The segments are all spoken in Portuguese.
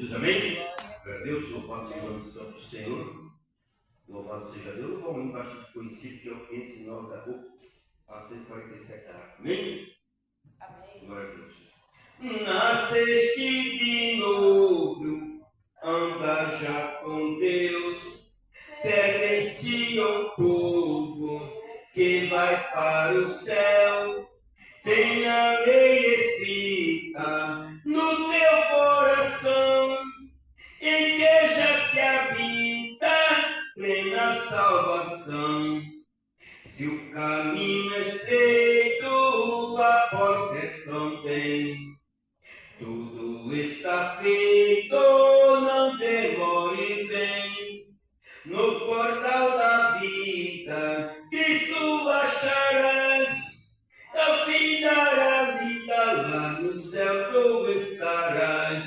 Jesus, amém? Glória a Deus, louvado seja o nome santo do Senhor. Louvado seja Deus. Eu vou bastante conhecido, que é o 509 da boca, a 647. Amém? Amém. Glória a Deus. Nasceste de novo, anda já com Deus, pertence ao povo que vai para o céu. Tem a lei escrita no teu coração, em que já te habita plena salvação. Se o caminho é estreito, a porta é também. Tudo está feito, não demore, vem. No portal da vida, Cristo acharás. Ao fim da vida, lá no céu tu estarás.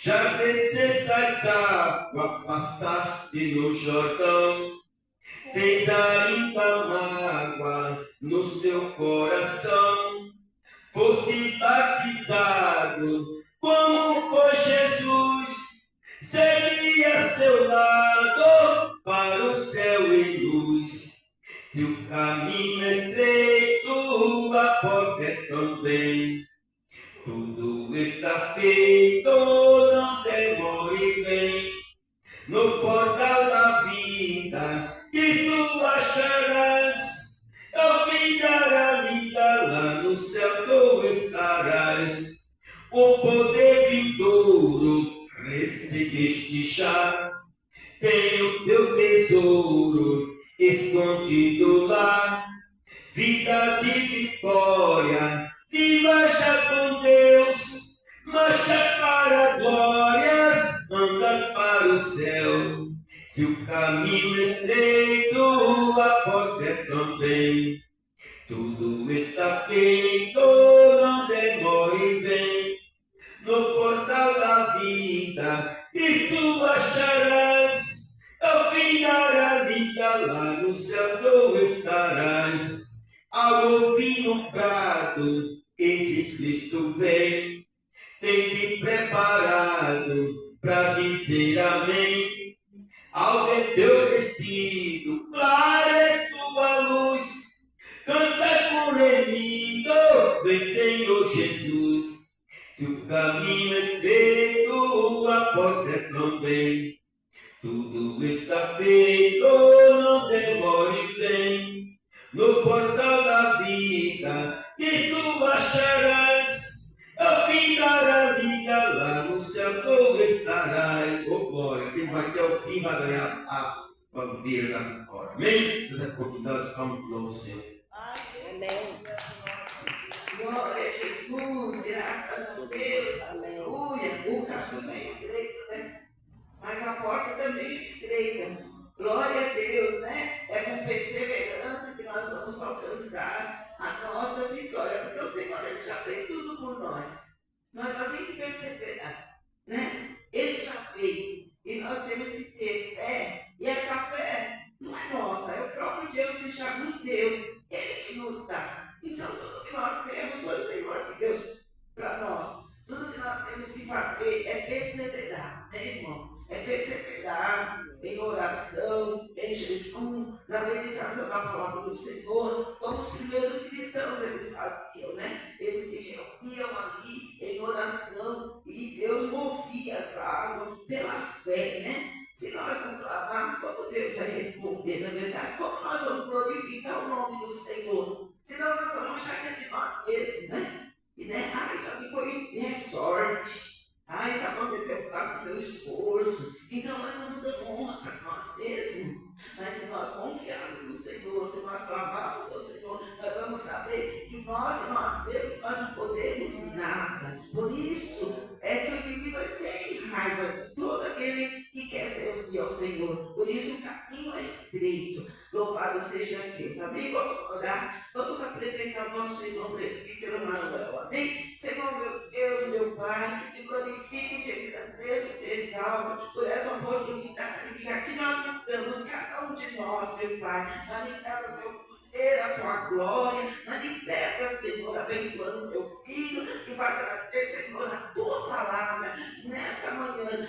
Já descesse as águas, passaste no Jordão. Tens ainda mágoa no teu coração. Fosse batizado como foi Jesus. Segue a seu lado para o céu e luz. Se o caminho é estreito, a porta é também. Tudo está feito, não demore, vem. No portal da vida, Cristo acharás. Ao fim da vida, lá no céu tu estarás. O poder vindouro recebeste já. Tem o teu tesouro escondido lá. Vida de vitória, viva já com Deus. Marcha para glórias, andas para o céu. Se o caminho é estreito, a porta é também. Tudo está feito, não demore, vem. No portal da vida, Cristo acharás. Ao fim da vida, lá no céu tu estarás. Ao ouvir no prado, esse Cristo vem. Tem-te preparado para dizer amém. Ao ver teu vestido, clara é tua luz. Canta comigo, vem Senhor Jesus. Se o caminho é estreito, a porta é também. Tudo está feito, não demore, vem. No portal da vida, Cristo acharás. Ao fim da vida, lá no céu tu estarás. Oh glória, quem vai até o fim vai ganhar a bandeira da vitória. Amém? Deus é convidado, vamos louvar o Senhor. Amém. Glória a Jesus, graças a Deus. Aleluia. O caminho é estreito, né? Mas a porta também é estreita. Glória a Deus, né? É com perseverança que nós vamos alcançar a nossa vitória. Porque o Senhor, Ele já fez tudo por nós. Nós só temos que perseverar, né? Ele já fez. E nós temos que ter fé. E essa fé não é nossa, é o próprio Deus que já nos deu. Ele que nos dá. Então, tudo que nós temos foi o Senhor que deu para nós. Tudo que nós temos que fazer é perseverar, né, irmão? É perseverar em oração, em jejum, na meditação da palavra do Senhor, como os primeiros cristãos eles faziam, né? Eles se reuniam ali em oração e Deus movia as águas pela fé, né? Se nós não clamarmos, como Deus vai responder, na verdade? Como nós vamos glorificar o nome do Senhor? Senão nós vamos achar que é de nós mesmos, né? E né? Isso aqui foi sorte. Isso aconteceu por causa do meu esforço. Então nós estamos dando honra para nós mesmos. Mas se nós confiarmos no Senhor, se nós clamarmos ao Senhor, nós vamos saber que nós mesmos, nós não podemos nada. Por isso é que o inimigo tem raiva de todo aquele que quer servir ao Senhor. Por isso o caminho é estreito. Louvado seja Deus. Amém? Vamos orar. Vamos apresentar o nosso irmão presbítero Manuel. Amém? Senhor, meu Deus, meu Pai, te glorifico, te agradeço, te exalto por essa oportunidade que aqui nós estamos, cada um de nós, meu Pai. Manifesta o teu poder, a tua glória. Manifesta, Senhor, abençoando o teu filho, que vai trazer, Senhor, a tua palavra nesta manhã,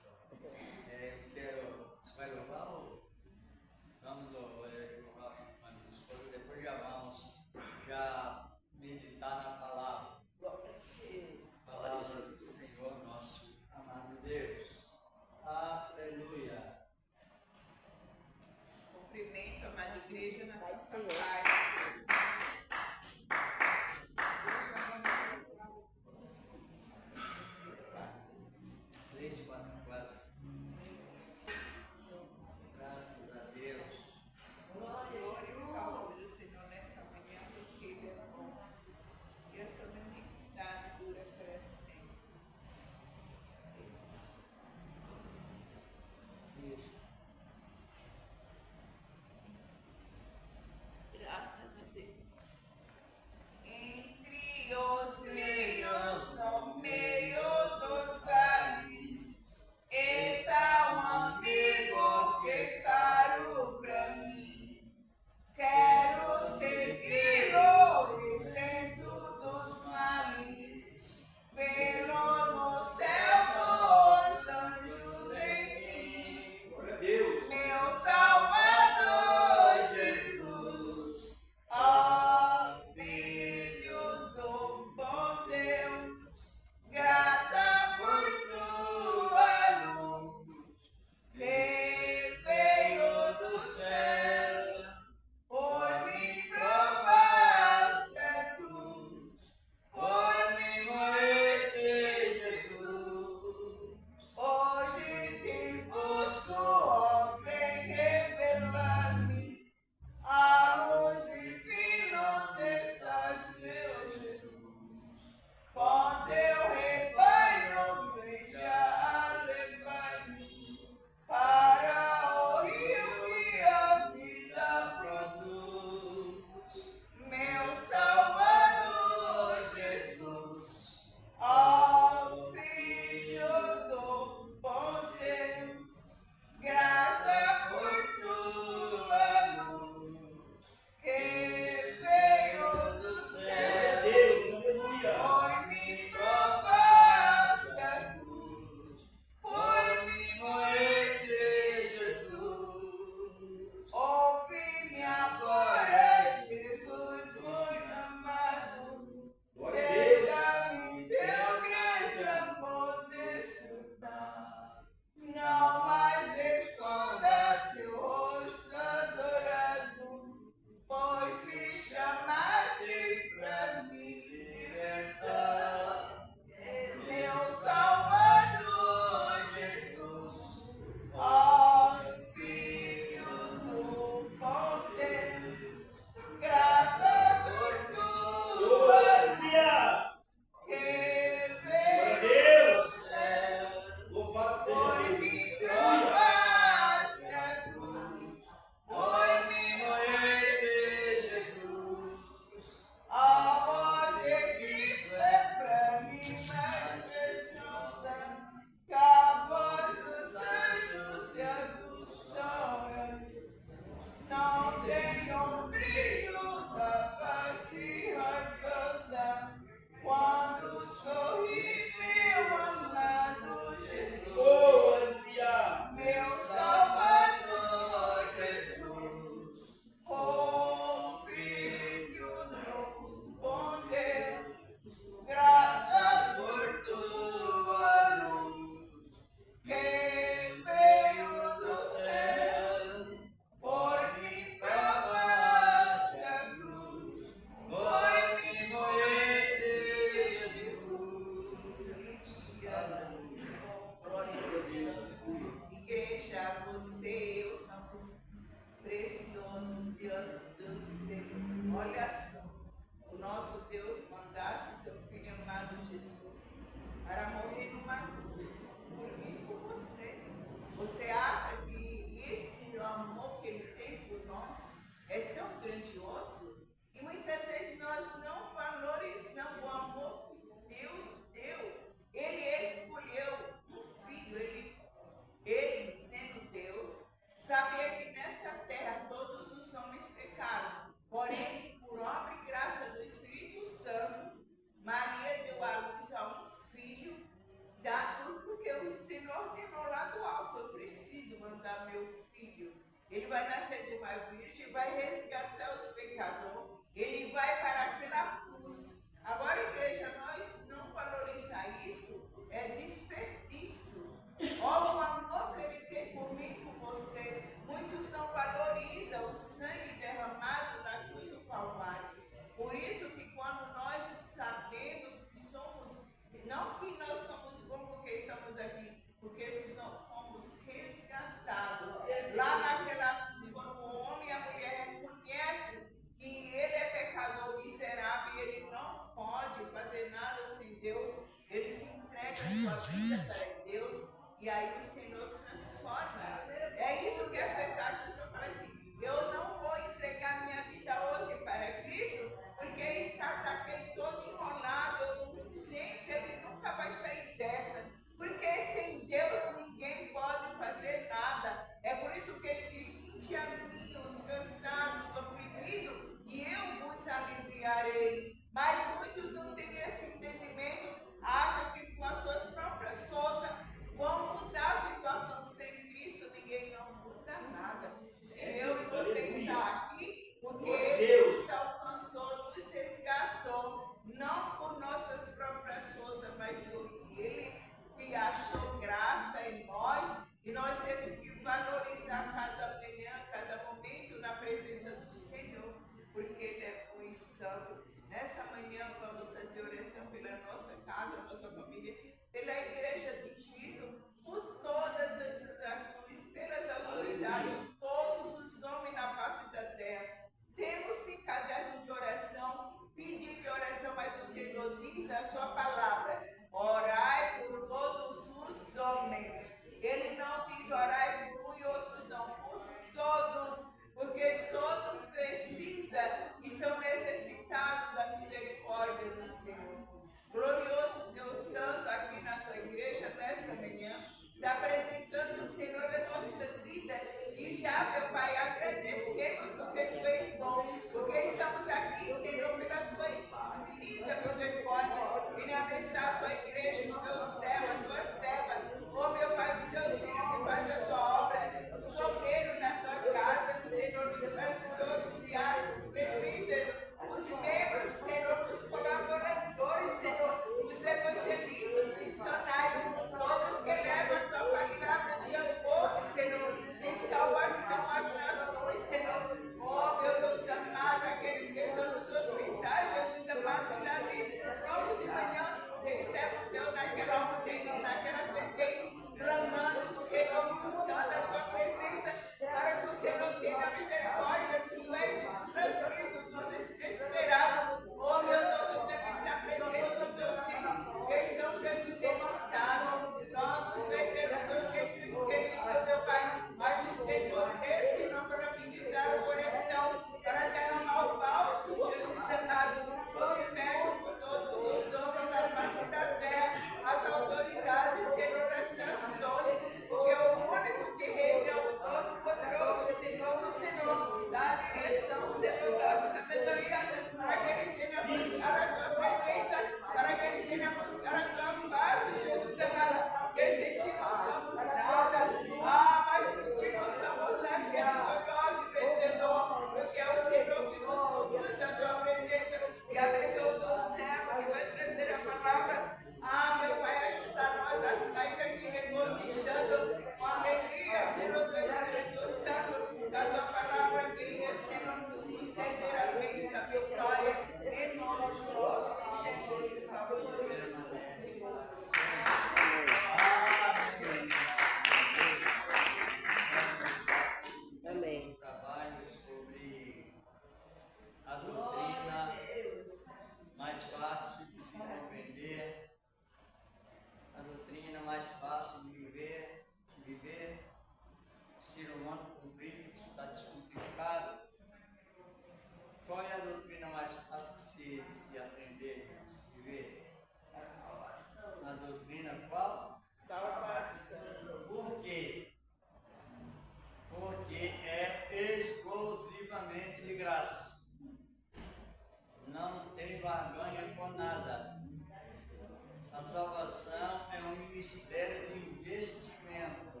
ministério de investimento.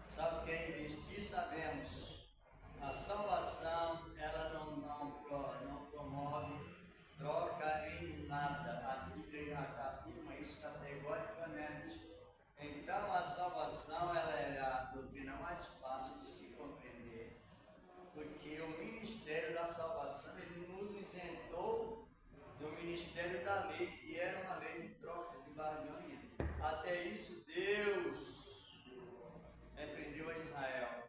Sabe o que é investir? Sabemos. A salvação, ela não promove troca em nada. A Bíblia afirma isso categoricamente. Então, a salvação, ela é a doutrina mais fácil de se compreender. Porque o ministério da salvação, ele nos isentou do ministério da lei, que era uma lei de troca, de barganha. Até isso, Deus repreendeu a Israel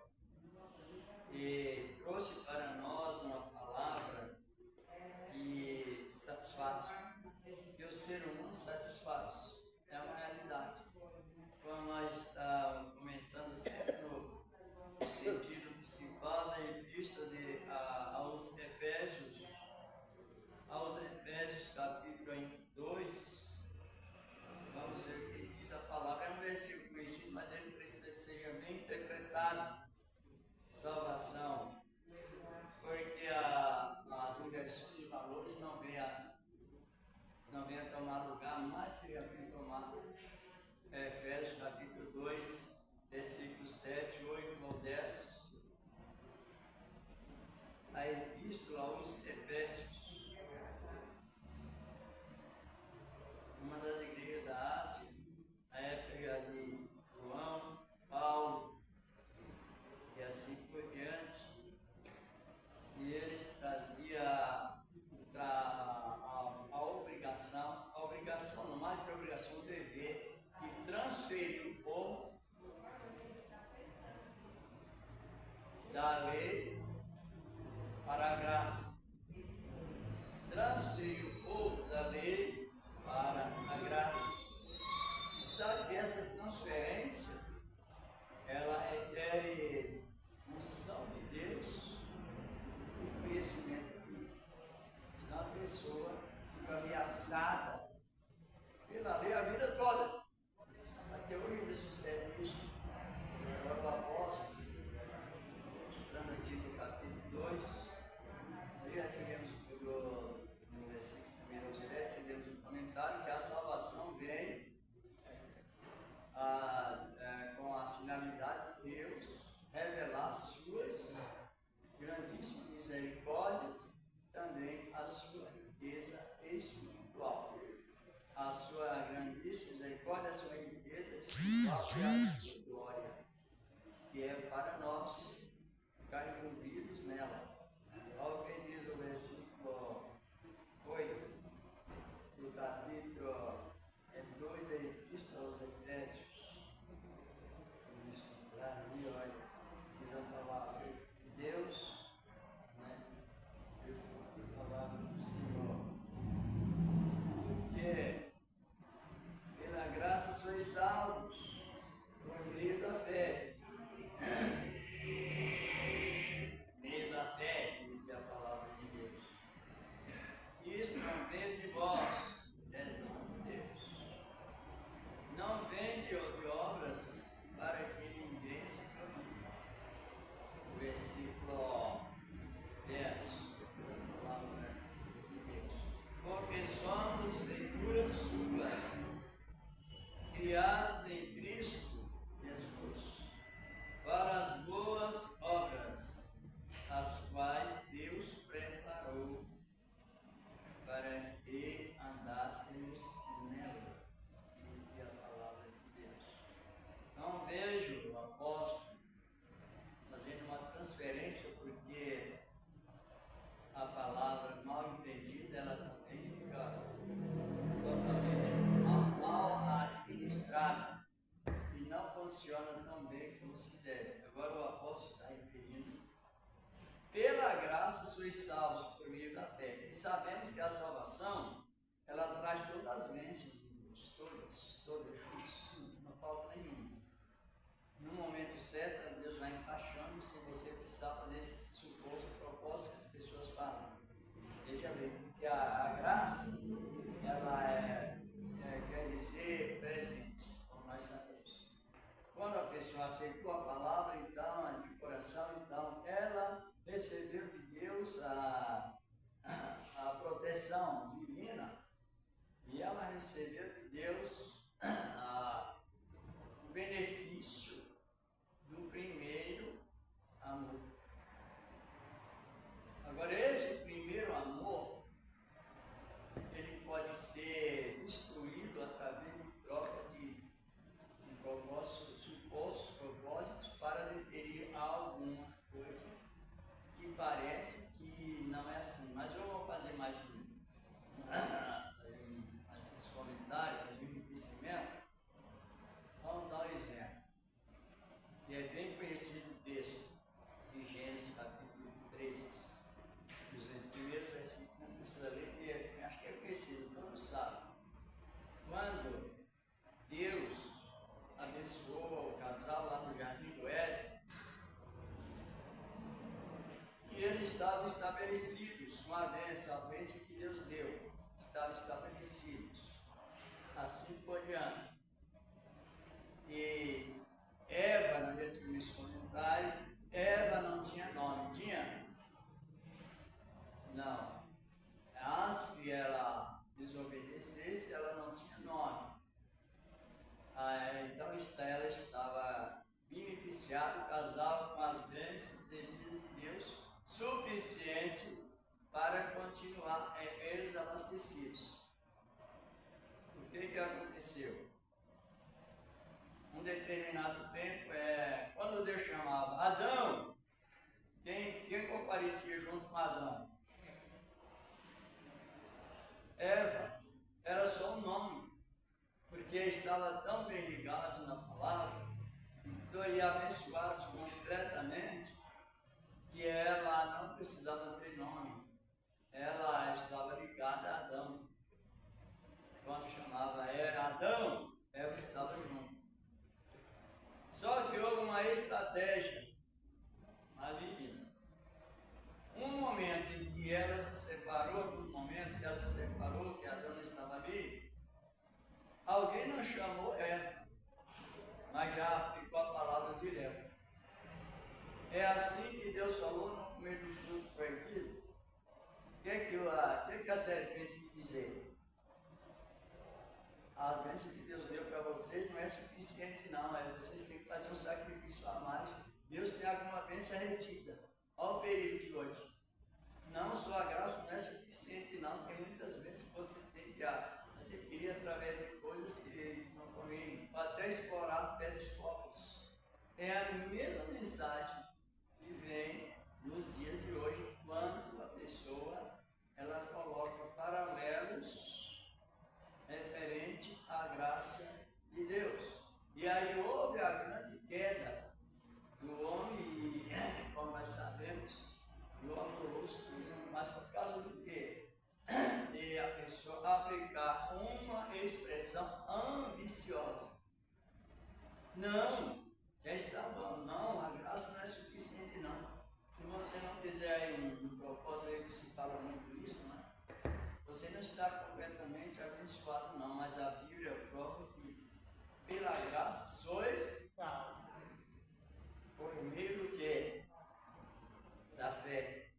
e trouxe para nós uma palavra que satisfaz, que o ser humano satisfaz, é uma realidade. Como nós estamos comentando sempre no sentido principal da epístola aos Efésios, capítulo 2, vamos ver o que diz a palavra. É um versículo conhecido, mas ele precisa que seja bem interpretado. Salvação, porque as inversões de valores não venham a tomar lugar mais que já vem tomado. Efésios capítulo 2, versículos 7, 8 ao 10. A epístola aos Efésios, uma das igrejas da Ásia, a época de João, Paulo e assim por diante, e eles traziam a obrigação, não mais que a obrigação, o dever de transferir o povo da lei para a graça. Transferir o povo da lei para a graça. E sabe que essa transferência, ela requer unção de Deus e conhecimento. Senão a pessoa fica ameaçada pela lei a vida toda. Até hoje ainda sucede isso. Agora o apóstolo, mostrando aqui no capítulo 2, nós já tivemos no versículo número 7, tivemos um comentário que a salvação vem com a finalidade de Deus revelar as suas grandíssimas misericórdias, também a sua riqueza espiritual. A sua grandíssima misericórdia, a sua riqueza espiritual e a sua glória, que é para nós ficar envolvidos nela. Olha o que diz o versículo 8 do capítulo 2 da Epístola aos Efésios. Ali, olha, diz a palavra de Deus, né? A palavra do Senhor. Porque pela graça sois salvos por meio da fé. Meio da fé, diz a palavra de Deus. Isso não vem de vós, é dom de Deus. Não vem de obras para que ninguém se glorie. Versículo 10, a palavra de Deus. Porque somos feitura sua, criados em Cristo Jesus, para as boas obras, as quais Deus preparou para que andássemos nela. Diz aqui a palavra de Deus. Não vejo o apóstolo fazendo uma transferência, porque a palavra mal entendida, ela também fica totalmente mal administrada e não funciona tão bem como se deve. Agora o apóstolo está referindo: pela graça sois salvos por meio da fé. E sabemos que a salvação, ela traz todas as bênçãos de Deus, todas, não falta nenhuma. No momento certo, Deus vai encaixando sem você precisar fazer esse suposto propósito que as pessoas fazem. Veja bem, que a graça, ela quer dizer presente, como nós sabemos. Quando a pessoa aceitou a palavra, então, de coração, então, ela recebeu de Deus a proteção divina, e ela recebeu de Deus estabelecidos com a bênção que Deus deu, estavam estabelecidos, assim por diante. E Eva, no jeito que nesse comentário, Eva não tinha nome, tinha? Não. Antes que ela desobedecesse, ela não tinha nome. Então ela estava beneficiada, o casal, com as bênçãos devidas de Deus, suficiente para continuar eles abastecidos. O que aconteceu? Um determinado tempo, quando Deus chamava Adão, quem comparecia junto com Adão? Eva. Era só um nome, porque estava tão bem ligados na palavra, e abençoados completamente, que ela não precisava ter nome. Ela estava ligada a Adão. Quando chamava Adão, ela estava junto. Só que houve uma estratégia maligna. Um momento em que ela se separou, que Adão não estava ali, alguém não chamou Eva, mas já aplicou a palavra direto. É assim que Deus falou no começo do fruto proibido. O que a serpente quis dizer? A bênção que Deus deu para vocês não é suficiente não, vocês têm que fazer um sacrifício a mais. Deus tem alguma bênção retida. Olha o perigo de hoje. Não, sua graça não é suficiente não, tem muitas vezes que você tem que adquirir através de coisas que não convêm, até explorar a fé dos pobres. É a mesma mensagem que vem nos dias de hoje, quando a pessoa ela coloca paralelos referente à graça de Deus. E aí houve a grande queda do homem, e como nós sabemos, do amoroso, mas por causa do quê? De a pessoa aplicar uma expressão ambiciosa. Não, já está bom, não, a graça não é suficiente não. Se você não fizer um propósito aí que se fala muito isso, né? Você não está completamente abençoado não, mas a Bíblia prova que pela graça sois por meio do quê? Da fé.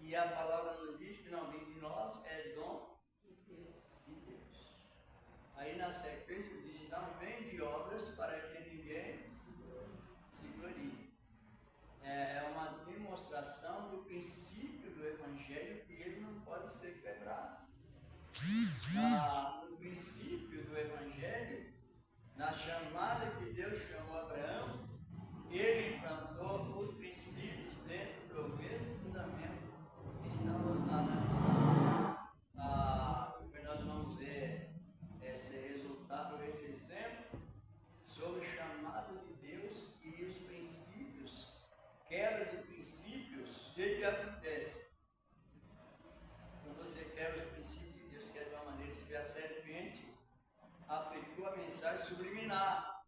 E a palavra nos diz que não vem de nós, é dom de Deus. Aí na sequência diz, não vem de obras para que ninguém se glorie. É uma demonstração do princípio do Evangelho que ele não pode ser quebrado. No princípio do Evangelho, na chamada que Deus chamou Abraão, ele implantou os princípios dentro do mesmo fundamento que estamos analisando. Nós vamos ver esse resultado, esse exemplo sobre o chamado de Deus e os princípios, quebra de princípios. O que acontece? Quando você quebra os princípios de Deus, quer de uma maneira, se a serpente aplicou a mensagem subliminar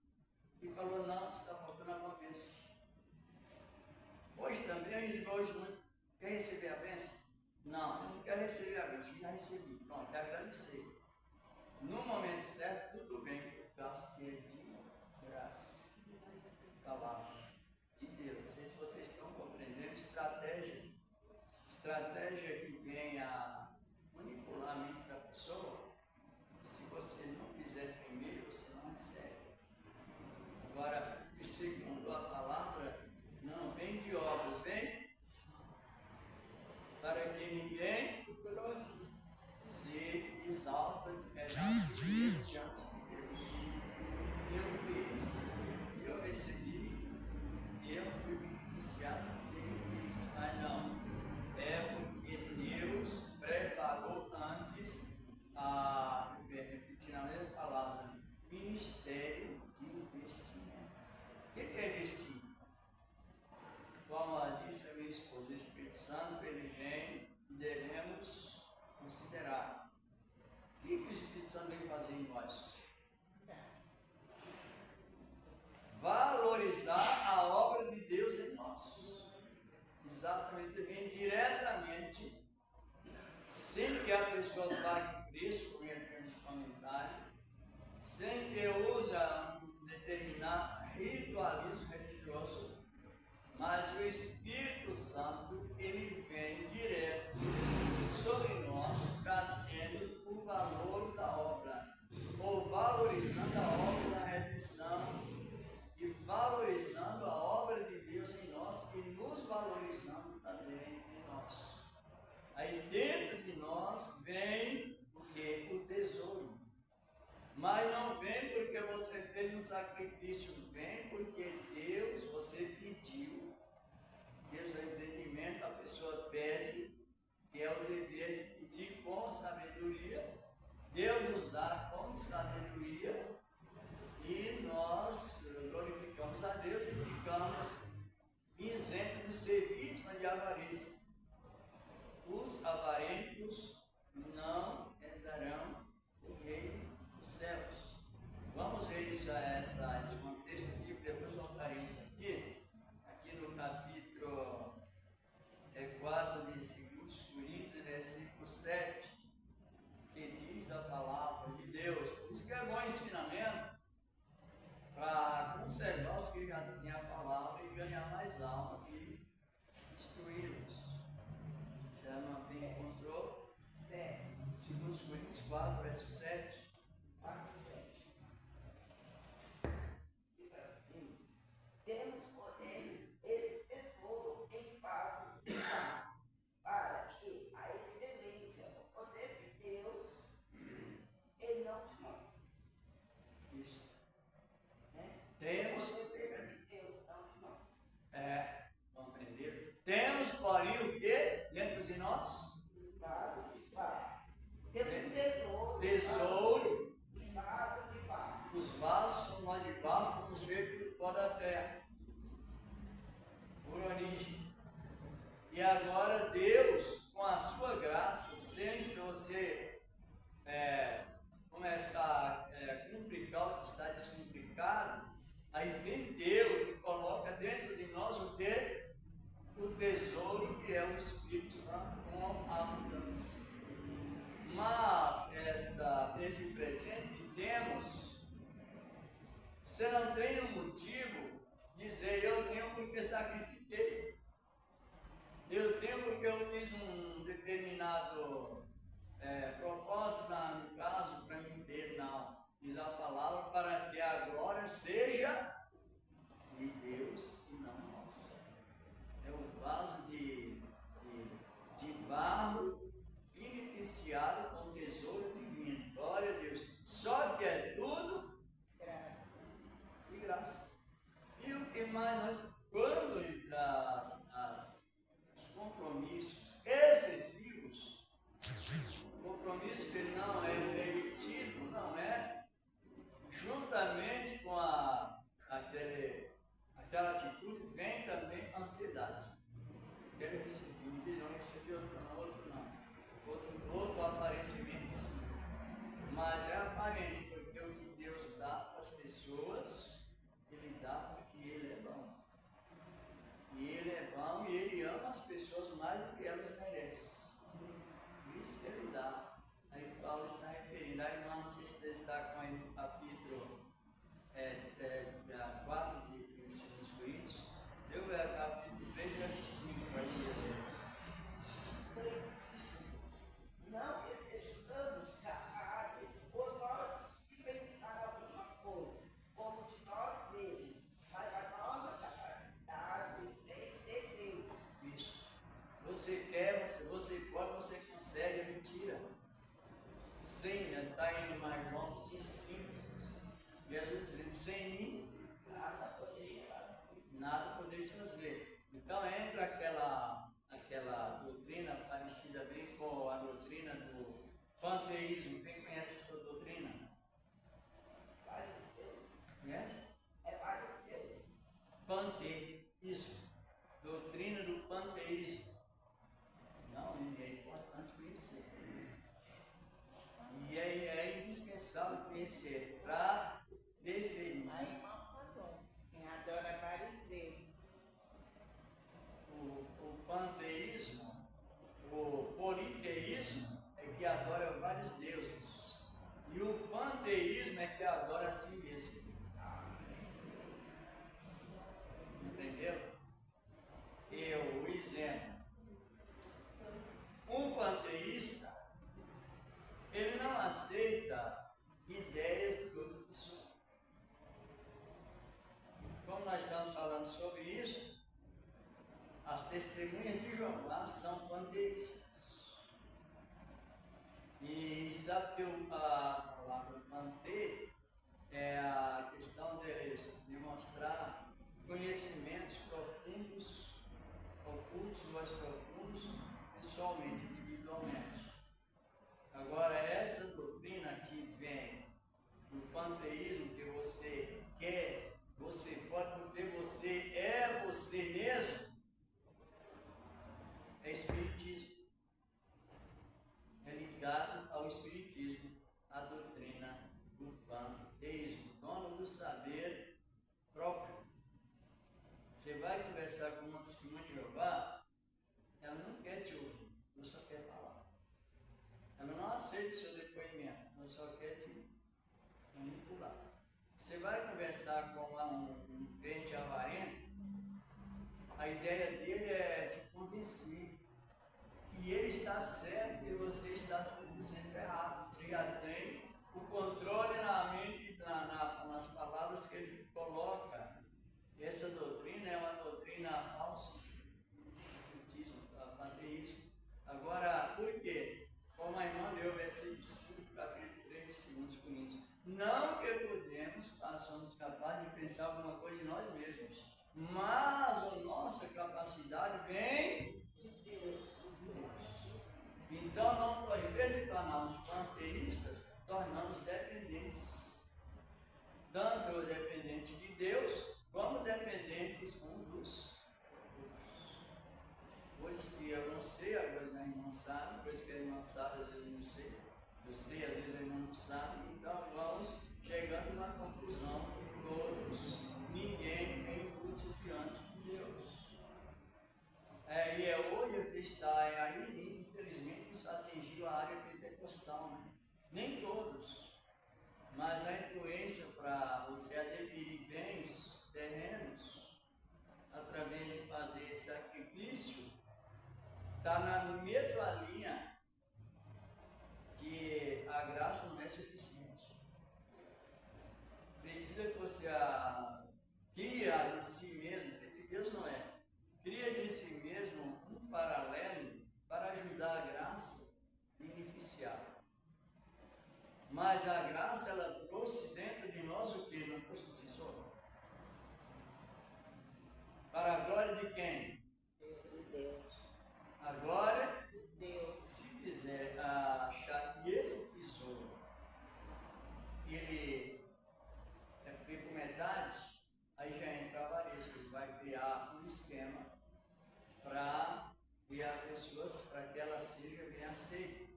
e falou, não, está faltando alguma bênção. Hoje também, a gente hoje muito quer receber a bênção? Não, eu não quero receber a bênção, já recebi, pronto, quero agradecer. No momento certo, tudo bem, por causa que é de graça. Palavra de Deus. Não sei se vocês estão compreendendo, estratégia que vem a manipular a mente da pessoa. E se você não fizer primeiro, você não recebe. Agora, segundo a palavra, não vem de obras, vem para que ninguém se exalta diante de Deus. Eu fiz, eu recebi, eu fui beneficiado, eu fiz, mas não. É porque Deus preparou antes, repetindo a mesma palavra, ministério de investimento. O que é investir? Como ela disse a minha esposa, o Espírito Santo, ele vem e devemos considerar. O que o Espírito Santo vem fazer em nós? Valorizar a obra de Deus em nós. Exatamente, vem direto pessoa pague preço, como ele fez no comentário, sem que usa um determinado ritualismo religioso, mas o Espírito Santo, ele vem direto sobre nós, trazendo o valor da obra, ou valorizando a obra da redenção, e valorizando a obra de Deus em nós, e nos valorizando também em nós. Aí dentro de nós vem o que? O tesouro. Mas não vem porque você fez um sacrifício, vem porque Deus, você pediu. Deus dá entendimento, a pessoa pede, que é o dever de pedir com sabedoria. Deus nos dá com sabedoria e nós glorificamos a Deus e ficamos isentos de ser vítimas de avarícia. Os avarentos não herdarão o reino dos céus. Vamos ver isso, esse contexto bíblico, depois voltaremos aqui no capítulo 4 de 2 Coríntios, versículo 7, que diz a palavra de Deus. Por isso que é bom ensinamento para conservar os que já têm a palavra e ganhar mais almas e instruí-los. Você não tem encontrou? 2 Coríntios 4, verso 7. Temos, porém, esse tesouro em vaso de barro, para que a excelência do poder de Deus e não de nós. Isso. Temos Temos, o poder de Deus, não de nós. compreender? Temos, porém, o que dentro de nós? Vaso de barro. Temos tesouro. Tesouro. Vaso de barro. Os vasos são nós de barro, fomos feitos fora da terra, por origem. E agora Deus, com a sua graça, sem você começar a complicar o que está descomplicado, aí vem Deus e coloca dentro de nós o quê? O tesouro que é o Espírito Santo com abundância. Mas esse presente temos. Você não tem um motivo de dizer eu tenho porque sacrifiquei. Eu tenho porque eu fiz um determinado propósito, no caso, para mim ter, não. Diz a palavra para que a glória seja de Deus e não nossa. É um vaso de barro beneficiado com tesouro divino. Glória a Deus. Só que é tudo de graça. E o que mais nós, quando os compromissos excessivos, compromisso que não é permitido, não é, juntamente com a falando sobre isso, as testemunhas de Jeová são panteístas. E sabe que a palavra manter é a questão deles demonstrar conhecimentos profundos, ocultos, mais profundos, pessoalmente, individualmente. Agora, essa doutrina que vem do panteísmo, que você quer, você pode, porque você é você mesmo, é espiritismo. É ligado ao espiritismo, a doutrina do panteísmo, dono do saber próprio. Você vai conversar com uma testemunha de Jeová, ela não quer te ouvir, ela só quer falar. Ela não aceita o seu depoimento, ela só quer te manipular. Você vai conversar com um crente avarento, a ideia dele é te convencer. E ele está certo e você está sendo errado. Você já tem o controle na mente, nas palavras que ele coloca. Essa doutrina é uma doutrina falsa, panteísmo. Agora, por quê? Como a irmã leu o versículo 5, capítulo 3 de 2 Coríntios. Não que somos capazes de pensar alguma coisa de nós mesmos, mas a nossa capacidade vem de Deus. Então, em vez de tornarmos panteístas, tornamos dependentes. Tanto dependentes de Deus, como dependentes um dos outros. Coisas que eu não sei, às vezes a irmã sabe, coisas que a irmã sabe, às vezes eu não sei. Eu sei, às vezes a irmã não sabe. Então, vamos chegando na conclusão que todos, ninguém é inútil diante de Deus. E é hoje que está aí, infelizmente, isso atingiu a área pentecostal, né? Nem todos, mas a influência para você adquirir bens terrenos através de fazer sacrifício está na mesma linha que a graça não é suficiente. Precisa que você cria de si mesmo, porque Deus não é. Cria de si mesmo um paralelo para ajudar a graça a beneficiar. Mas a graça, ela trouxe dentro de nós o que? Não trouxe o tesouro. Para a glória de quem? De Deus. A glória De Deus. Se quiser achar que esse tesouro, ele é feito por metade, aí já entra a avareza, ele vai criar um esquema para criar pessoas para que ela seja bem aceita.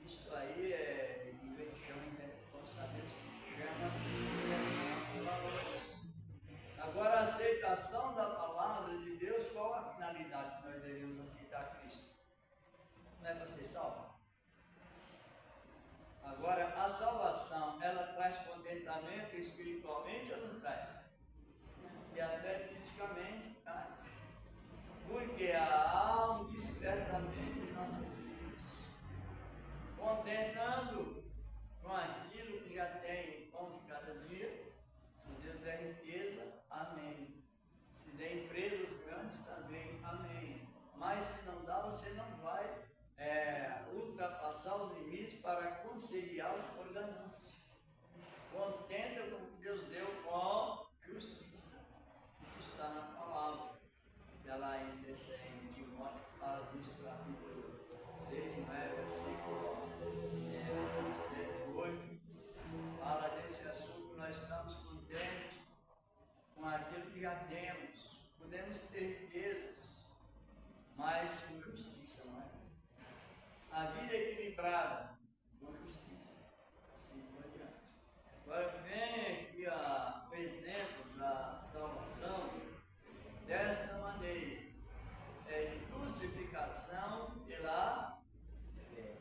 Isso aí como sabemos, chama inversão de valores. Agora, a aceitação da palavra de Deus, qual a finalidade que nós devemos aceitar Cristo? Não é para ser salvo? Agora, a salvação, ela traz contentamento espiritualmente ou não traz? E até fisicamente traz. Porque há um despertamento em nossas vidas, contentando com aquilo que já tem, o pão de cada dia. Se Deus der riqueza, amém. Se der empresas grandes também, amém. Mas se não dá, você não vai ultrapassar os limites para conciliar por ganância. Contenta com o que Deus deu com justiça. Isso está na palavra. Ela em Timóteo fala disso, capítulo 6, não é? Versículo 7, 8. Fala desse assunto, nós estamos contentes com aquilo que já temos. Podemos ter riquezas, mas com justiça, não é? A vida é equilibrada com justiça, assim por diante. Agora vem aqui o exemplo da salvação desta maneira: é justificação pela fé.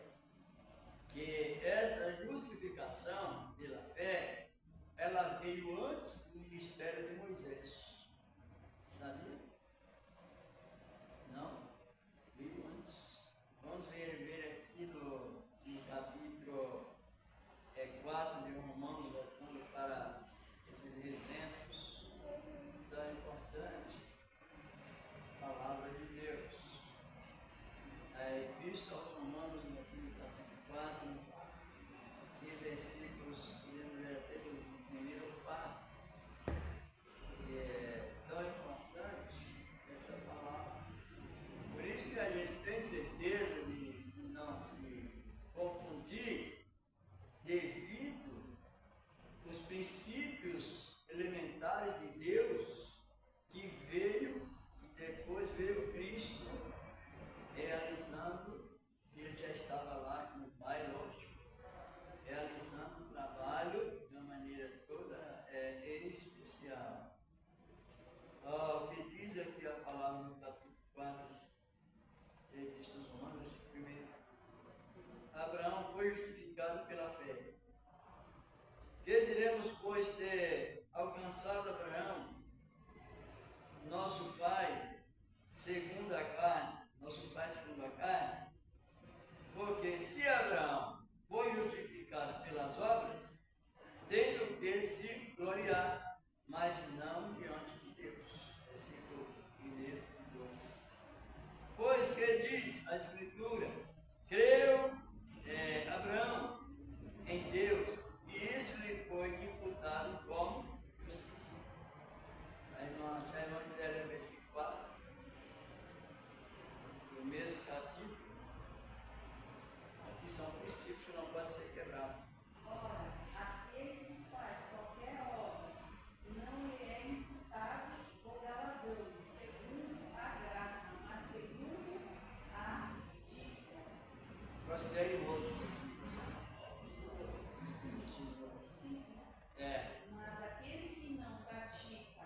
Que esta justificação pela fé, ela veio antes do ministério de Moisés. Sabia? Não? Veio antes. Vamos ver aqui no nosso pai segundo a carne, porque se Abraão foi justificado pelas obras, tem do que se gloriar, mas não diante de Deus. Versículo 1 e 2. Pois que diz a Escritura, creu Abraão em Deus, e isso lhe foi imputado como justiça. A irmã quiser ler o versículo 4, do mesmo capítulo, que são princípios que não podem ser quebrados. Ora, aquele que faz qualquer obra não lhe é imputado ou galardão, segundo a graça, mas segundo a dívida. Prossegue o outro versículo. Mas aquele que não pratica,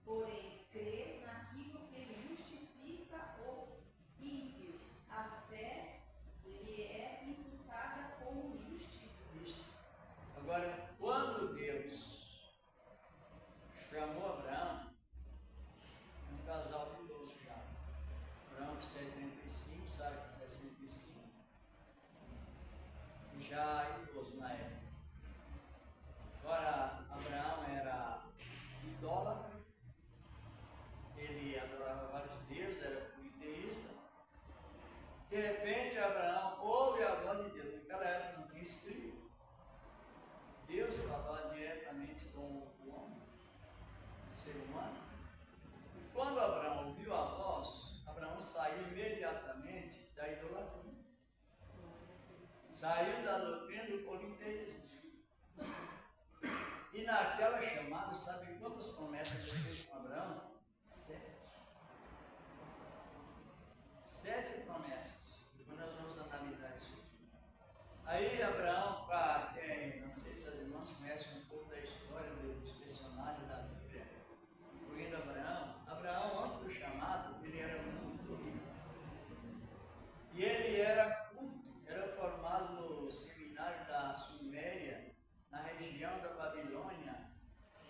porém crê naquilo que justifica o ímpio, a fé lhe é imputada como justiça. Isto. Agora, quando Deus chamou Abraão, um casal idoso já. Abraão com 75, Sara com 65, já idoso na época. Agora, Abraão era idólatra, ele adorava vários deuses, era politeísta. De repente, Abraão ouve a voz de Deus. Naquela época não tinha espírito. Deus falava diretamente com o homem, o ser humano. E quando Abraão ouviu a voz, Abraão saiu imediatamente da idolatria. Saiu da doutrina do politeísmo. E naquela chamada, sabe quantas promessas Deus fez com Abraão? 7. 7 promessas. Depois nós vamos analisar isso aqui. Aí Abraão, para quem, não sei se as irmãs conhecem um pouco da história dos personagens da Bíblia, incluindo Abraão, antes do chamado, ele era muito rico. E ele era culto, era formado no seminário da Suméria, na região da Babilônia,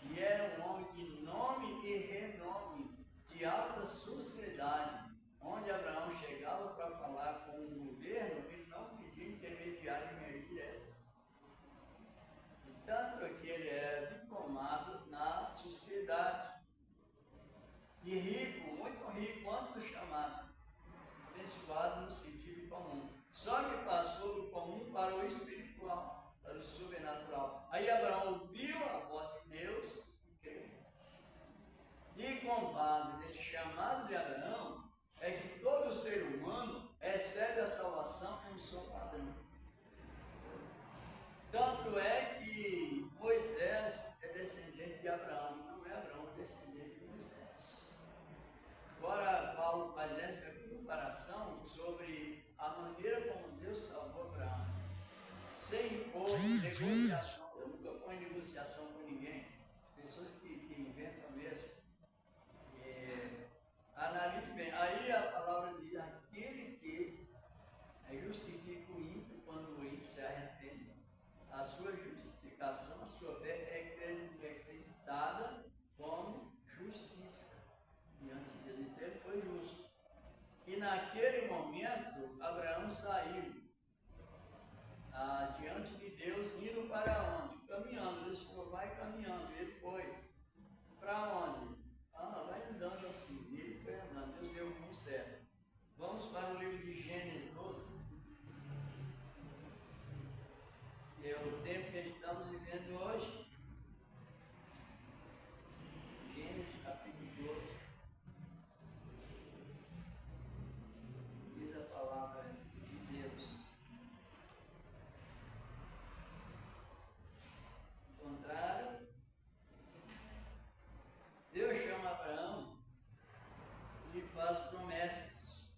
e era um homem de nome e renome, de alta sociedade, onde Abraão chegava para falar com o governo, ele não pedia intermediário em meio direto. Tanto que ele era diplomado na sociedade, e rico, muito rico, antes do chamado, abençoado no sentido comum. Só que passou do comum para o espiritual, para o sobrenatural. Aí Abraão ouviu a voz de Deus e creu. E com base nesse chamado de Abraão, é que todo ser humano recebe a salvação como seu padrão. Tanto é que Moisés é descendente de Abraão, não é Abraão é descendente de Moisés. Agora Paulo faz esta comparação sobre a maneira como Deus salvou Abraão. Sem impor negociação. Eu nunca ponho negociação com ninguém. As pessoas que inventam mesmo. Analise bem. Aí a palavra diz: aquele que justifica o ímpio quando o ímpio se arrepende. A sua justificação, a sua fé é acreditada como justiça diante de Deus. Então ele foi justo. E naquele momento, Abraão saiu diante de Deus, indo para onde? Caminhando. Deus falou: vai caminhando. E ele foi. Para onde? Vai andando assim. E ele foi andando. Deus deu o rumo certo. Vamos para o livro de Gênesis 12. É o tempo que estamos vivendo hoje. Gênesis capítulo 12. Diz a palavra de Deus. Contrário, Deus chama Abraão e faz promessas.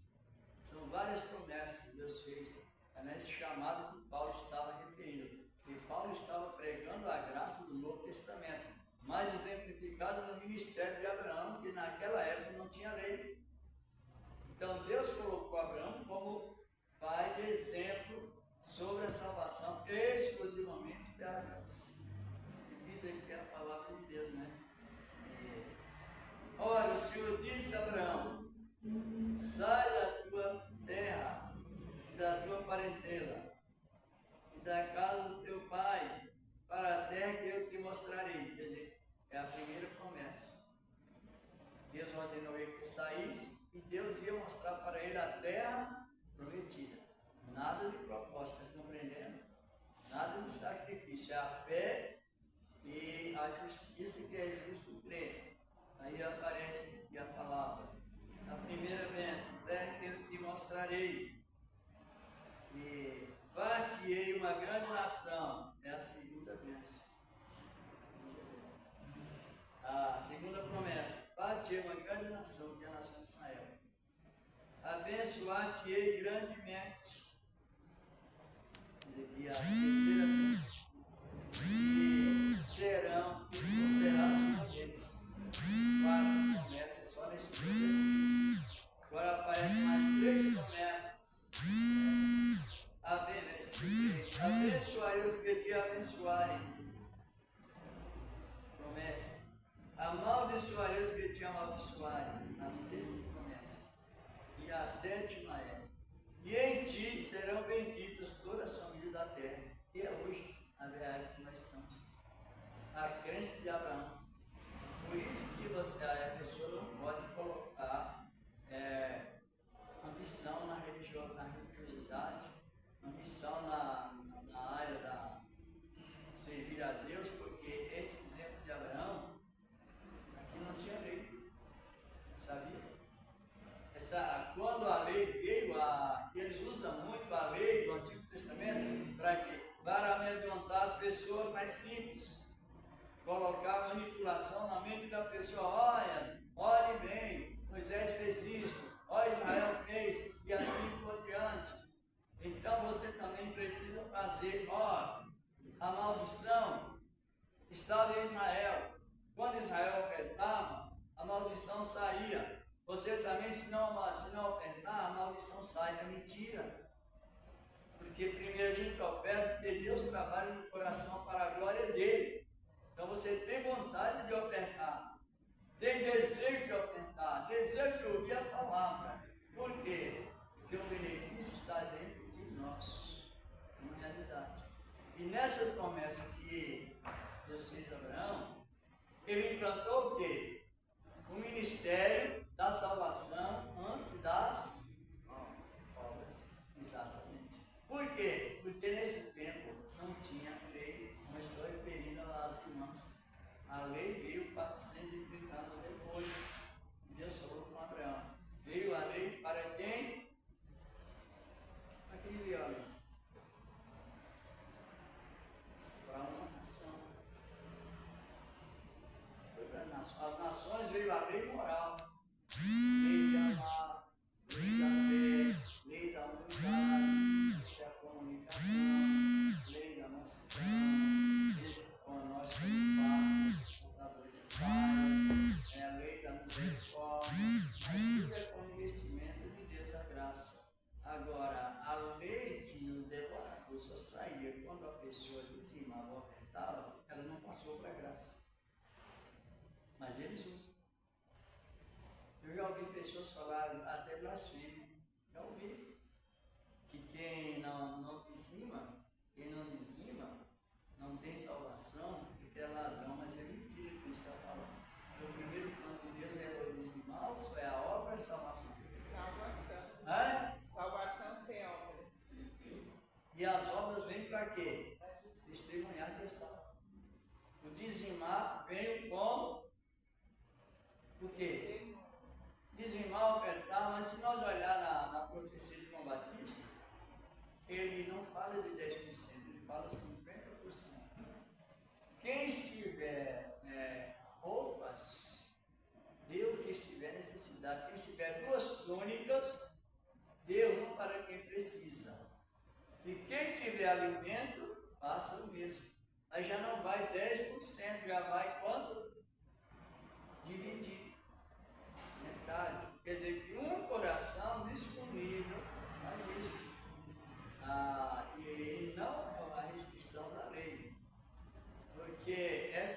São várias promessas que Deus fez. É nesse chamado que Paulo estava referindo. E Paulo estava pregando a graça do Novo Testamento, mais exemplificada no ministério de Abraão, que naquela época não tinha lei. Então Deus colocou Abraão como pai de exemplo sobre a salvação exclusivamente da graça. Diz aí que é a palavra de Deus, né? Ora, o Senhor disse disse a Abraão: sai da tua terra, da tua parentela, e da casa do teu pai, para a terra que eu te mostrarei. Quer dizer, é a primeira promessa. Deus ordenou ele que saísse, e Deus ia mostrar para ele a terra prometida. Nada de proposta, está compreendendo? Nada de sacrifício, é a fé e a justiça, que é justo crer. Aí aparece aqui a palavra. A primeira bênção, terra que eu te mostrarei. E far-te-ei uma grande nação, é a segunda bênção. A segunda promessa, far-te-ei uma grande nação, que é a nação de Israel. Abençoar-te-ei grandemente. Diz aqui a terceira bênção. E serão, e tu serás uma deles. Quatro promessas só nesse versículo. Agora aparecem mais 3 promessas. Abençoarei os que te abençoarem. Promessa. Amaldiçoarei os que te amaldiçoarem. A 6ª promessa. E a 7ª é: e em ti serão benditas todas as famílias da terra. E é hoje a verdade que nós estamos. A crença de Abraão. Por isso que a pessoa não pode colocar ambição na religiosidade, ambição na área da servir a Deus, porque esse exemplo de Abraão, aqui não tinha lei, sabia? Quando a lei veio, eles usam muito a lei do Antigo Testamento para quê? Para amedrontar as pessoas mais simples. Colocar manipulação na mente da pessoa. Olhe bem, Moisés fez isto, Israel fez, e assim por diante. Então você também precisa fazer. A maldição estava em Israel. Quando Israel ofertava, a maldição saía. Você também, se não ofertar, a maldição sai. É mentira. Porque primeiro a gente oferta, porque Deus trabalha no coração para a glória dele. Então você tem vontade de ofertar, tem desejo de ofertar, desejo de ouvir a palavra. Por quê? Porque o benefício está dentro de nós, é uma realidade. E nessa promessa que Deus fez a Abraão, ele implantou o quê? O ministério da salvação antes das obras. Exatamente. Por quê? Porque nesse tempo não tinha lei. Não estou referindo às irmãs. A lei veio 430 anos depois. Deus falou com Abraão. Veio a lei para quem? Para quem veio a lei? Para uma nação. Foi para as nações veio a lei moral. Lei de amar, lei da fé, lei da unidade, da comunicação, lei da mansidão, lei como nós somos pais, portadores de paz, a lei da misericórdia, mas tudo é com investimento de Deus a graça. Agora, a lei que o devorador só saía quando a pessoa dizimava ou ofertava, ela não passou para a graça. Mas eles usam. Eu já ouvi pessoas falarem até blasfêmia. Já ouvi que quem não dizima, não tem salvação, porque é ladrão, mas é mentira que ele está falando. O primeiro plano de Deus é o dizimar, ou é a obra ou é a salvação? Salvação. Salvação sem obras. E as obras vêm para quê? Testemunhar que é salvo. O dizimar vem como? Por quê? Dizimar, ofertar, mas se nós olhar na profecia de João Batista, ele não fala de 10%, ele fala 50%. Quem estiver roupas, dê o que estiver necessidade. Quem estiver 2 túnicas, dê uma para quem precisa. E quem tiver alimento, faça o mesmo. Aí já não vai 10%, já vai quanto? Dividir. Metade. Quer dizer, que um coração disponível a isso. E não a restrição da lei. Porque essa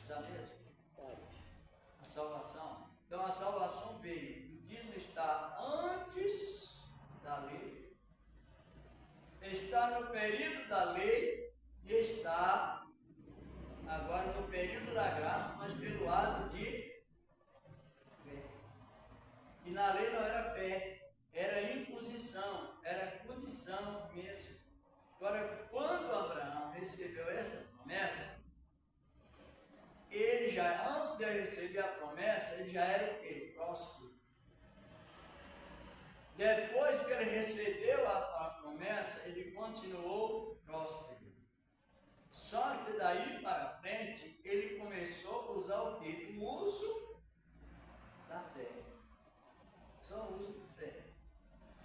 está mesmo? A salvação. Então a salvação veio. O dízimo está antes da lei, está no período da lei e está agora no período da graça, mas pelo ato de fé. E na lei não era fé, era imposição, era condição mesmo. Agora, quando Abraão recebeu esta promessa, ele já, antes de receber a promessa, ele já era o quê? Próspero. Depois que ele recebeu a promessa, ele continuou próspero. Só que daí para frente, ele começou a usar o quê? O uso da fé. Só o uso da fé.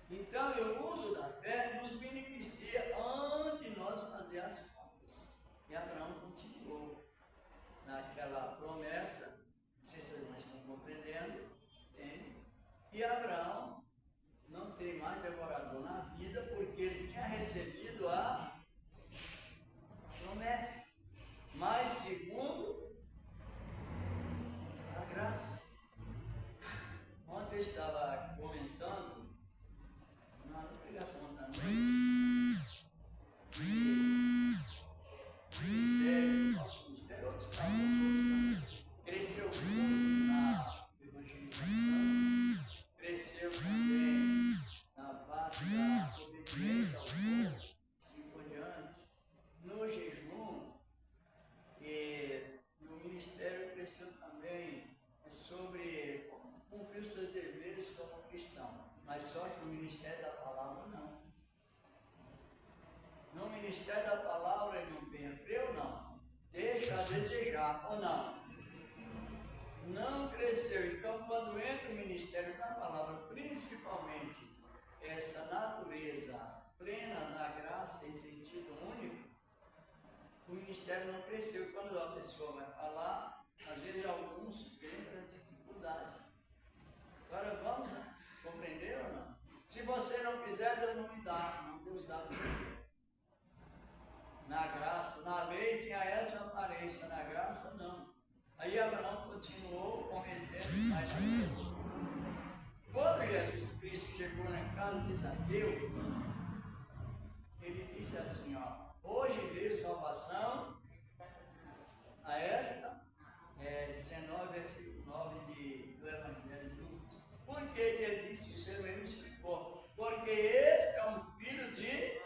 Então, o uso da fé nos beneficia antes de nós fazer as compras. E Abraão continuou naquela promessa, não sei se vocês não estão compreendendo, tem. E Abraão não tem mais devorador na vida, porque ele tinha recebido a promessa, mas segundo a graça. Ontem eu estava comentando na pregação também, nosso ministério, onde estava cresceu muito na evangelização, cresceu também na parte da obediência ao povo, assim por diante, no jejum, e no ministério cresceu também sobre cumprir os seus deveres como cristão, mas só que no ministério da palavra não. No ministério da palavra ele não pensa, ou não? Deixa a desejar, ou não? Não cresceu. Então, quando entra o ministério da palavra, principalmente essa natureza plena da graça em sentido único, o ministério não cresceu. Quando a pessoa vai falar, às vezes alguns entram em dificuldade. Agora vamos compreender ou não? Se você não quiser, Deus não me dá, não Deus dá para você. Na graça, na lei tinha essa aparência, na graça não. Aí Abraão continuou conhecendo mais a Deus. Quando Jesus Cristo chegou na casa de Zaqueu, ele disse assim, ó, hoje veio salvação a esta, 19, versículo 9 do Evangelho de Lucas. Por que ele disse isso? Ele me explicou. Porque este é um filho de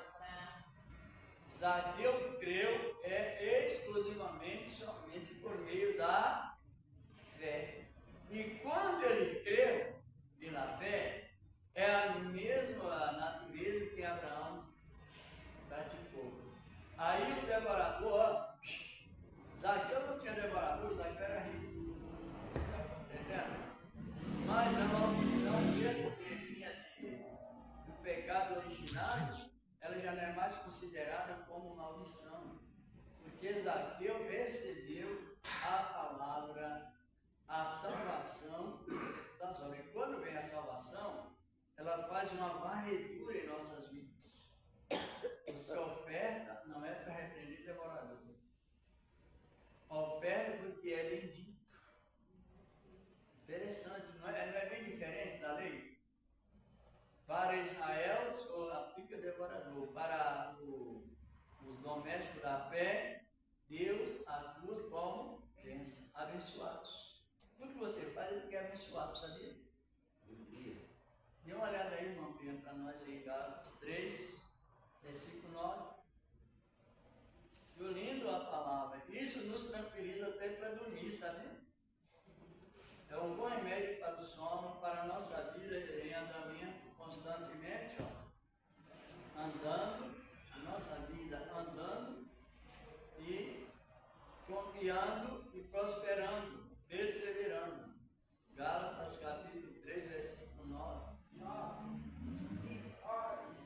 Zaqueu, que creu exclusivamente, somente por meio da fé. E quando ele creu pela fé, é a mesma natureza que Abraão praticou. Aí o devorador, Zaqueu não tinha devorador, Zaqueu era rico. Você está compreendendo? Mas a maldição mesmo que vinha do pecado originário, ela já não é mais considerada como maldição. Porque Zaqueu recebeu a palavra, a salvação das obras. E quando vem a salvação, ela faz uma varredura em nossas vidas. Essa oferta não é para repreender devorador. Oferta porque é bendito. Interessante, não é bem diferente da lei? Para Israel, só aplica devorador. Para os domésticos da fé, Deus atua como abençoados. Tudo que você faz é porque é abençoado, sabia? Dê uma olhada aí, irmão, para nós aí, Gálatas 3, versículo 9. Que lindo a palavra. Isso nos tranquiliza até para dormir, sabe? É um bom remédio para o sono, para a nossa vida em andamento constantemente, ó. Andando, a nossa vida andando e confiando e prosperando, perseverando. Gálatas capítulo 3, versículo 9. Diz, olha,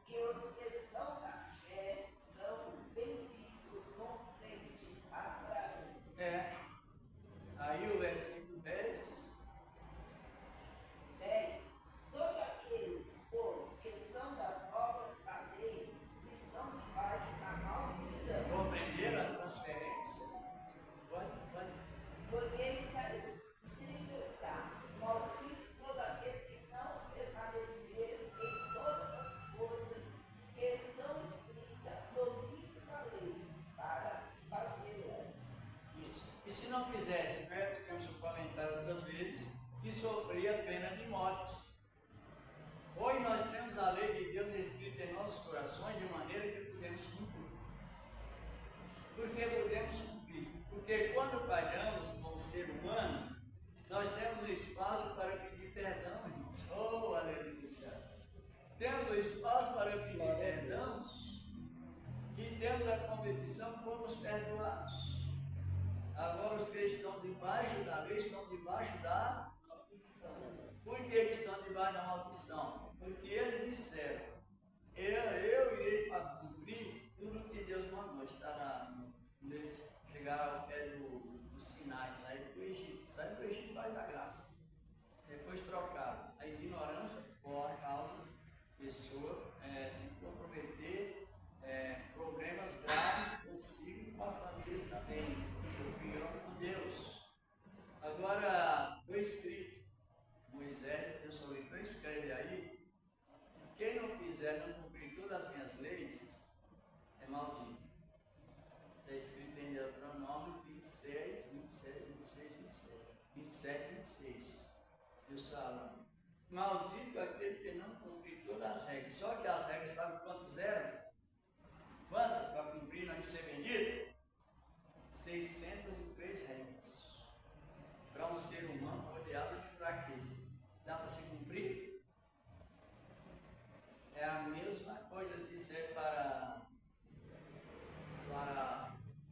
que os que estão na fé são benditos com frente a Abraão. Aí o versículo 10. 10. Todos aqueles, pois, que estão da nova lei, estão debaixo da maldição. Compreenderam a transferência? não fizesse, tivemos um comentário outras vezes, que sofria a pena de morte. Hoje nós temos a lei de Deus escrita em nossos corações de maneira que podemos cumprir. Por que podemos cumprir? Porque quando falhamos como ser humano, nós temos o espaço para pedir perdão, irmãos. Oh, aleluia! Temos o espaço para pedir perdão e temos a competição por nos perdoados. Agora os que estão debaixo da lei estão debaixo da maldição. Por que eles estão debaixo da maldição? Porque eles disseram, eu irei cumprir tudo que Deus mandou. Está quando eles chegaram ao pé do Sinai, saíram do Egito debaixo da graça. Depois trocaram a ignorância por causa da pessoa se comprometer, problemas graves consigo, com a família também. Com Deus. Agora, foi escrito, Moisés, Deus orientou, escreve aí, quem não quiser não cumprir todas as minhas leis, é maldito. Está escrito em Deuteronômio 27, 26. Deus fala, maldito é aquele que não cumprir todas as regras. Só que as regras, sabe quantas eram? Quantas para cumprir não ser bendito? 603 regras para um ser humano rodeado de fraqueza. Dá para se cumprir? É a mesma coisa dizer para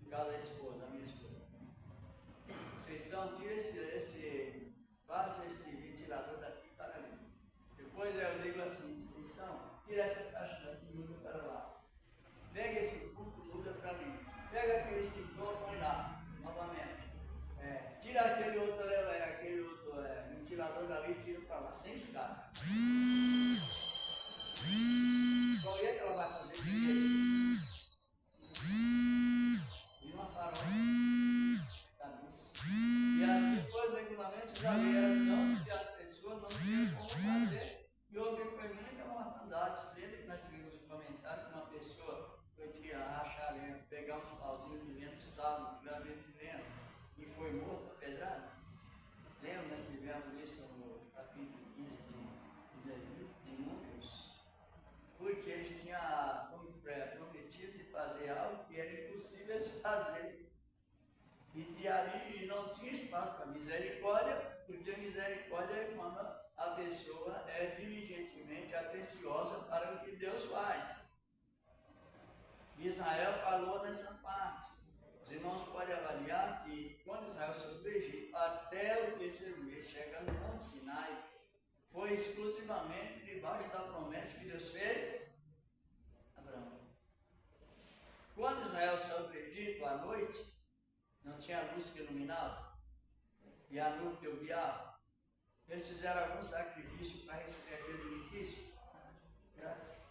o caso da esposa, a minha esposa. Conceição, tira faz esse ventilador daqui para ali. Depois eu digo assim, Conceição, tira essa caixa daqui e muda para lá. Pega esse ponto e muda para ali. Pega aquele cinturão e põe lá, novamente. Tira aquele outro ventilador dali e tira para lá, sem escada. Qual é que ela vai fazer primeiro? E uma farofa. E assim foi os regulamentos da lei. Eram tantos que as pessoas não tinham como fazer. E houve muita mortandade. Lembra que nós tivemos um comentário que uma pessoa foi rachar lenha, pegar uns pauzinhos de vento, sábado, tirar dentro de vento, e foi morto a pedrada? Lembra, nós tivemos isso no capítulo 15 de Números? Porque eles tinham prometido de fazer algo que era impossível eles fazerem. E de ali não tinha espaço para misericórdia, porque a misericórdia é quando a pessoa é diligentemente atenciosa para o que Deus faz. Israel falou nessa parte. Os irmãos podem avaliar que quando Israel saiu do Egito, até o terceiro mês, chegando no Monte Sinai, foi exclusivamente debaixo da promessa que Deus fez a Abraão. Quando Israel saiu do Egito à noite, não tinha luz que iluminava e a nuvem que eu guiava. Eles fizeram algum sacrifício para receber aquele benefício? Graças.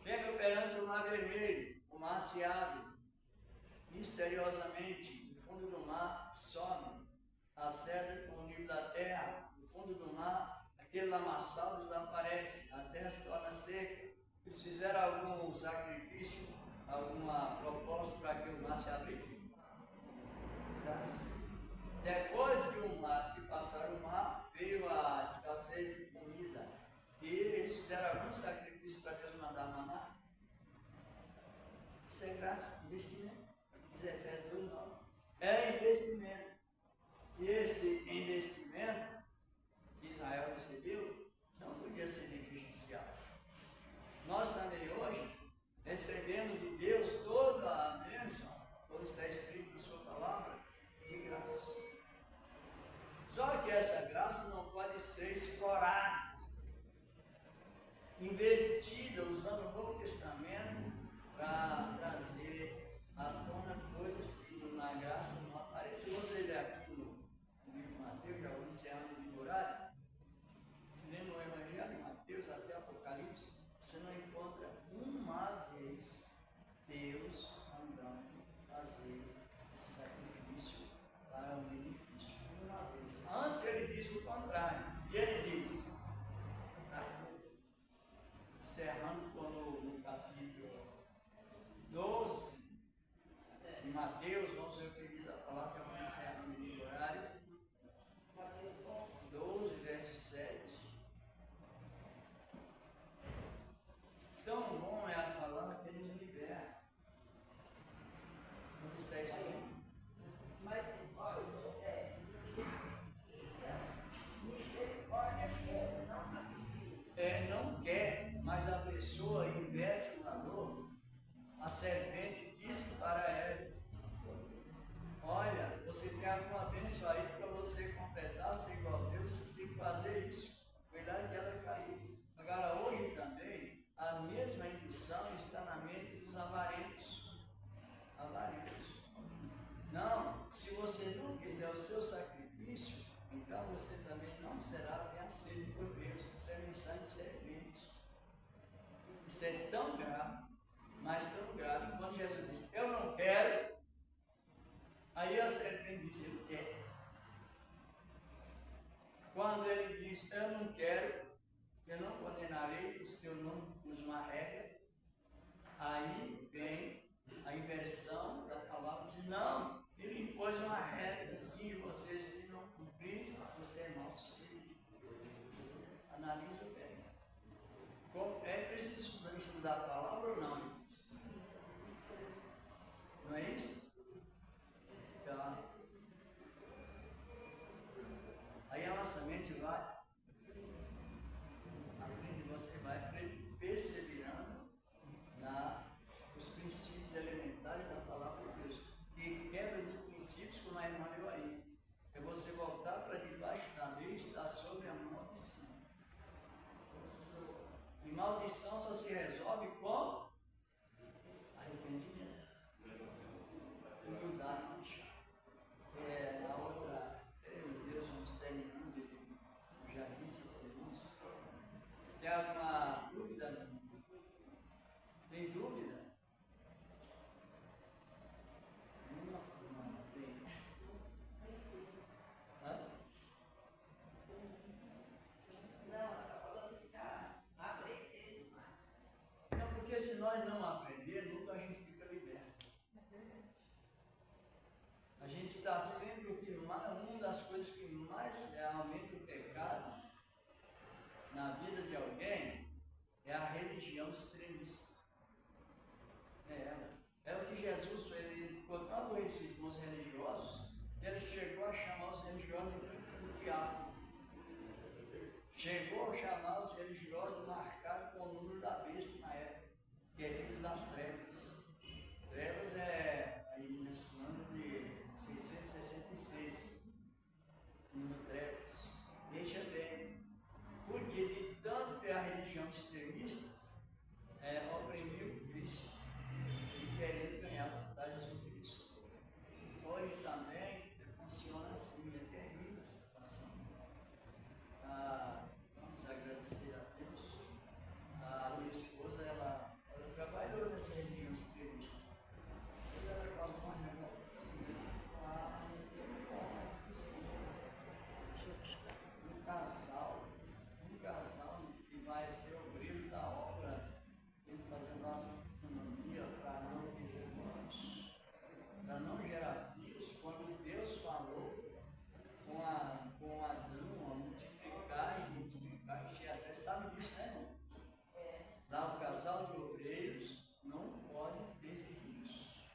Chega perante o mar vermelho, o mar se abre, misteriosamente, no fundo do mar sobe, acende com o nível da terra, no fundo do mar, aquele lamaçal desaparece, a terra se torna seca. Eles fizeram algum sacrifício, alguma propósito para que o mar se abrisse? Graças. Depois que passaram o mar, veio a escassez de comida. E eles fizeram algum sacrifício para Deus mandar maná? Isso é graça, investimento. Diz Efésios 2:9. É investimento. E esse investimento que Israel recebeu não podia ser negligenciado. Nós também hoje recebemos de Deus toda a bênção, como está escrito na sua palavra, de graça. Só que essa graça não pode ser explorada, invertida, usando o Novo Testamento para trazer à tona coisas que na graça não aparecem. Você vamos ver o que diz a palavra, para encerrar no menino horário. 12, verso 7. Tão bom é a palavra que nos liberta. Como está escrito? Mas misericórdia quer, não sacrifício. Não quer, mas a pessoa inverte o valor. A serpente disse para ela: olha, você tem alguma bênção aí para você completar, ser igual a Deus, você tem que fazer isso. Verdade que ela caiu. Agora, hoje também, a mesma indução está na mente dos avarentos. Avarentos. Não, se você não quiser o seu sacrifício, então você também não será bem aceito por Deus. Isso é mensagem de serpente. Isso é tão grave, mas tão grave. Quando Jesus disse: eu não quero, aí a serpente disse: ele quer. Quando ele diz: eu não quero, eu não condenarei os que eu não pus uma regra, aí vem a inversão da palavra de não. Ele impôs uma regra assim, vocês se não cumprirem, você é mal sucedido. Analisa bem. É preciso estudar a palavra ou não? Não é isso? Então, aí a nossa mente vai, você vai perseverando nos princípios elementares da palavra de Deus. E quebra de princípios, como a irmã leu aí, é você voltar para debaixo da lei e estar sobre a maldição. E maldição só se resolve com arrependimento. Humildade na chave. Na outra, meu Deus, vamos terminando, eu já disse aos irmãos. Tem alguma dúvida, irmãos? Tem dúvida? Não tem. Hã? Não, está falando que está aprendendo mais. Não, porque se nós não aprender, nunca a gente fica liberto. A gente está sempre o que mais, uma das coisas que mais aumenta o pecado na vida de alguém é a religião extremista. É o que Jesus, ele ficou tão aborrecido com os religiosos, ele chegou a chamar os religiosos de filho do diabo. Chegou a chamar os religiosos marcados com o número da besta na época, que é filho das trevas. Trevas é aí nesse ano de 666. Número trevas. Veja bem, porque de tanto que a religião extremista oprimiu Cristo e querendo ganhar vantagem sobre Cristo. Hoje também funciona assim, é terrível a situação. Vamos agradecer a Deus. A minha esposa, ela trabalhou nessa religião extremista. Ela causou uma revolta tão grande que não tem como possível. Um casal que vai ser obreiro da obra, tem que fazer nossa economia para não ter irmãos, para não gerar filhos. Quando Deus falou com Adão a multiplicar e encher até, sabe disso, né, irmão? Lá o casal de obreiros não pode ter filhos.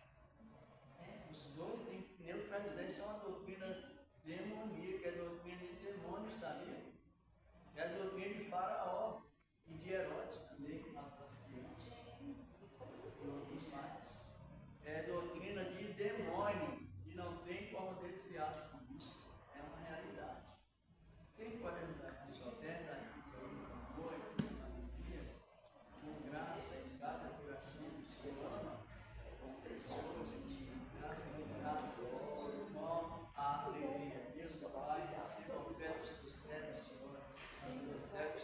Os dois têm que neutralizar. Isso é uma doutrina demoníaca, é doutrina de demônio, sabia? É a doutrina de Faraó e de Herodes também, que matou as crianças. E outros mais. É doutrina de demônio e não tem como desviar-se disso. É uma realidade. Quem pode ajudar com a sua perna, ajude com amor, com alegria, com graça em cada coração do Senhor, com pessoas de graça em graça, com a alegria. Deus, Pai, receba ofertas do céu, Senhor, as tuas servas.